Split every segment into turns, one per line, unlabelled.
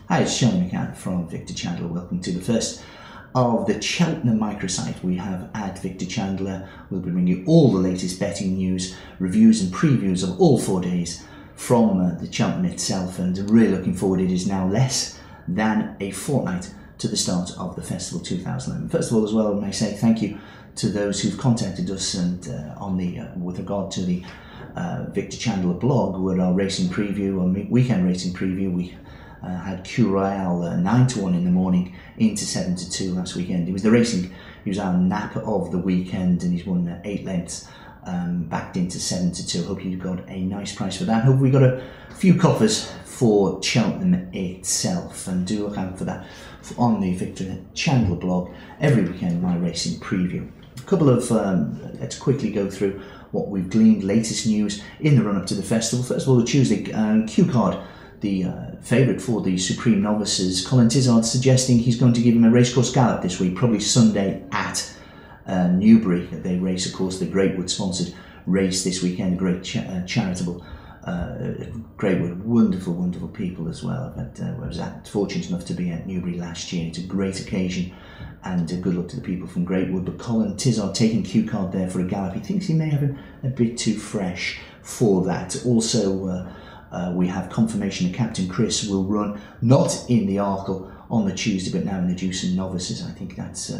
Hi, it's McCann from Victor Chandler. Welcome to the first of the Cheltenham microsite we have at Victor Chandler. We'll be bringing you all the latest betting news, reviews and previews of all 4 days from the Cheltenham itself, and really looking forward. It is now less than a fortnight to the start of the festival 2011. First of all, as well, I may say thank you to those who've contacted us and with regard to the Victor Chandler blog with our racing preview, our weekend racing preview. We had Q Royale 9-1 in the morning into 7-2 last weekend. It was the racing. He was our nap of the weekend, and he's won 8 lengths, backed into 7-2. Hope you got a nice price for that. Hope we got a few coffers for Cheltenham itself, and do look out for that on the Victor Chandler blog every weekend. My racing preview. A couple of let's quickly go through what we've gleaned, latest news in the run up to the festival. First of all, the Tuesday Q card. The favourite for the Supreme Novices, Colin Tizard, suggesting he's going to give him a racecourse gallop this week, probably Sunday at Newbury. They race, of course, the Greatwood sponsored race this weekend, a great charitable Greatwood, wonderful people as well. I was fortunate enough to be at Newbury last year. It's a great occasion, and good luck to the people from Greatwood. But Colin Tizard taking Q card there for a gallop. He thinks he may have him a bit too fresh for that. Also, we have confirmation that Captain Chris will run not in the Arkle on the Tuesday, but now in the Deuce and Novices. I think that's,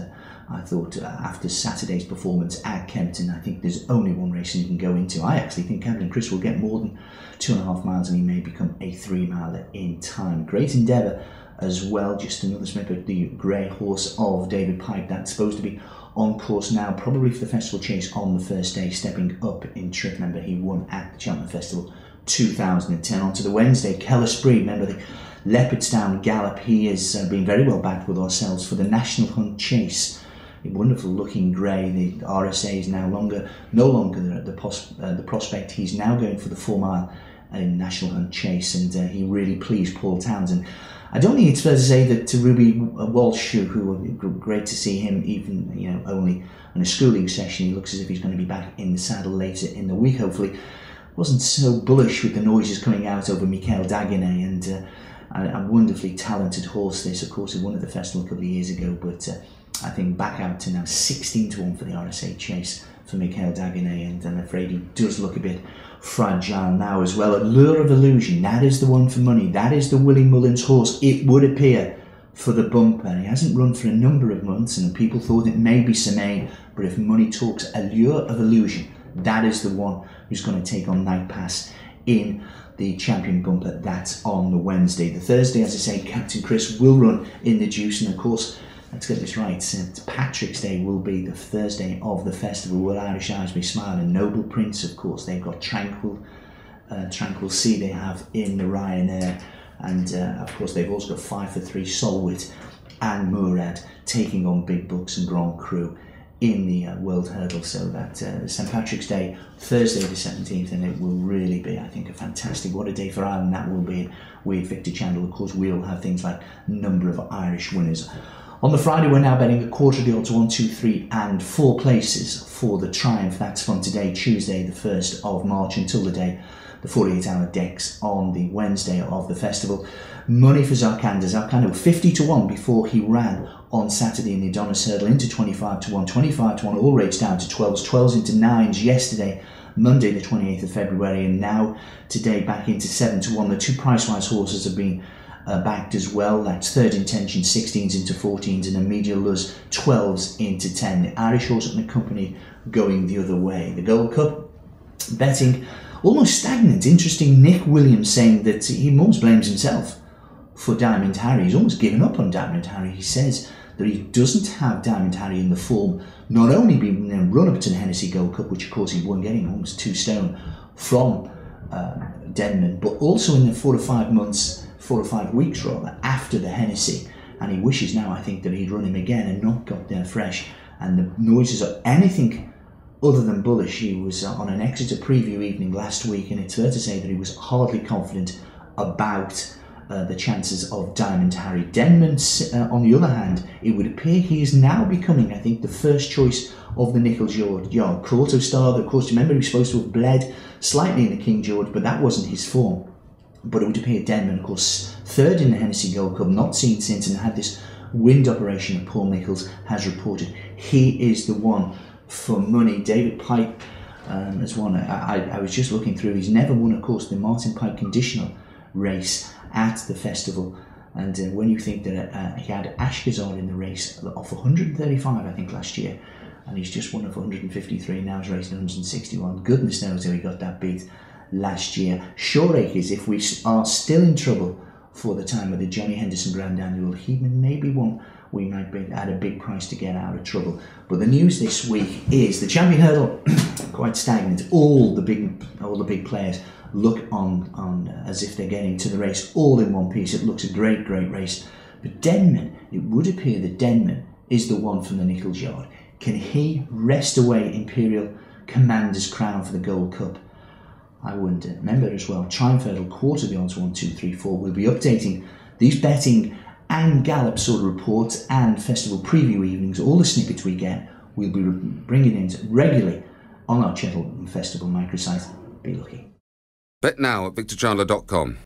I thought after Saturday's performance at Kempton, I think there's only one racing he can go into. I actually think Captain Chris will get more than 2.5 miles, and he may become a 3-miler in time. Great Endeavour as well, just another snippet, the grey horse of David Pipe, that's supposed to be on course now, probably for the festival chase on the first day, stepping up in trip. Remember, he won at the Cheltenham Festival 2010. On to the Wednesday, Kellerspree, remember the Leopardstown Gallop. He has been very well backed with ourselves for the National Hunt Chase. A wonderful looking grey. The RSA is no longer the prospect. He's now going for the 4-mile in National Hunt Chase, and he really pleased Paul Townsend. I don't think it's fair to say that Ruby Walsh, who great to see him, even only in a schooling session, he looks as if he's going to be back in the saddle later in the week, hopefully. Wasn't so bullish with the noises coming out over Michael Dagenet, and a wonderfully talented horse this. Of course, he won at the festival a couple of years ago, but I think back out to now 16-1 for the RSA chase for Michael Dagenet, and I'm afraid he does look a bit fragile now as well. Allure of Illusion, that is the one for money. That is the Willie Mullins horse, it would appear, for the bumper. He hasn't run for a number of months, and people thought it may be Semaine, but if money talks, Allure of Illusion, that is the one who's going to take on Night Pass in the Champion Bumper. That's on the Wednesday. The Thursday, as I say, Captain Chris will run in the Deuce, and of course, let's get this right, St Patrick's Day will be the Thursday of the festival. Will Irish Eyes be smiling? Noble Prince, of course. They've got Tranquil Sea they have in the Ryanair, and of course they've also got 5 for 3 Solwit and Murad taking on Big Bucks and Grand Cru in the World Hurdle. So that St Patrick's Day, Thursday the 17th, and it will really be, I think, a fantastic, what a day for Ireland that will be with Victor Chandler. Of course, we'll have things like number of Irish winners. On the Friday, we're now betting a quarter of the odds, 1, 2, 3 and 4 places for the Triumph. That's from today, Tuesday the 1st of March, until the day, the 48-hour decks on the Wednesday of the festival. Money for Zarkando 50-1 before he ran on Saturday in the Adonis Hurdle, into 25-1, 25-1, all rates down to 12s into 9s yesterday, Monday the 28th of February, and now today back into 7-1. The 2 Pricewise horses have been backed as well. That's Third Intention 16s into 14s, and Immediate Luz 12s into 10. The Irish horse and the company going the other way. The Gold Cup betting almost stagnant. Interesting, Nick Williams saying that he almost blames himself for Diamond Harry. He's almost given up on Diamond Harry. He says that he doesn't have Diamond Harry in the form, not only being run up to the Hennessy Gold Cup, which of course he won, getting almost 2 stone from Denman, but also in the 4 or 5 weeks rather, after the Hennessy. And he wishes now, I think, that he'd run him again and not got there fresh. And the noises are anything other than bullish. He was on an Exeter preview evening last week, and it's fair to say that he was hardly confident about the chances of Diamond Harry. Denman, on the other hand, it would appear he is now becoming, I think, the first choice of the Nichols Yard. Kauto Star, of course, remember he was supposed to have bled slightly in the King George, but that wasn't his form. But it would appear Denman, of course, third in the Hennessy Gold Cup, not seen since, and had this wind operation that Paul Nicholls has reported. He is the one for money. David Pipe has won. I was just looking through. He's never won, of course, the Martin Pipe conditional race at the festival. And when you think that he had Ashkazar in the race off 135, I think, last year, and he's just won off 153, now he's racing 161. Goodness knows how he got that beat last year. Shoreacres, if we are still in trouble for the time of the Johnny Henderson Grand Annual, he may be one we might be at a big price to get out of trouble. But the news this week is the Champion Hurdle quite stagnant. All the big players look on as if they're getting to the race all in one piece. It looks a great race. But Denman, it would appear that Denman is the one from the Nicholls yard. Can he wrest away Imperial Commander's crown for the Gold Cup? I wonder. Remember as well, Triumph Hurdle, quarter the odds, 1, 2, 3, 4. We'll be updating these betting and gallop sort of reports and festival preview evenings. All the snippets we get, we'll be bringing in regularly on our Cheltenham Festival microsite. Be lucky.
Bet now at victorchandler.com.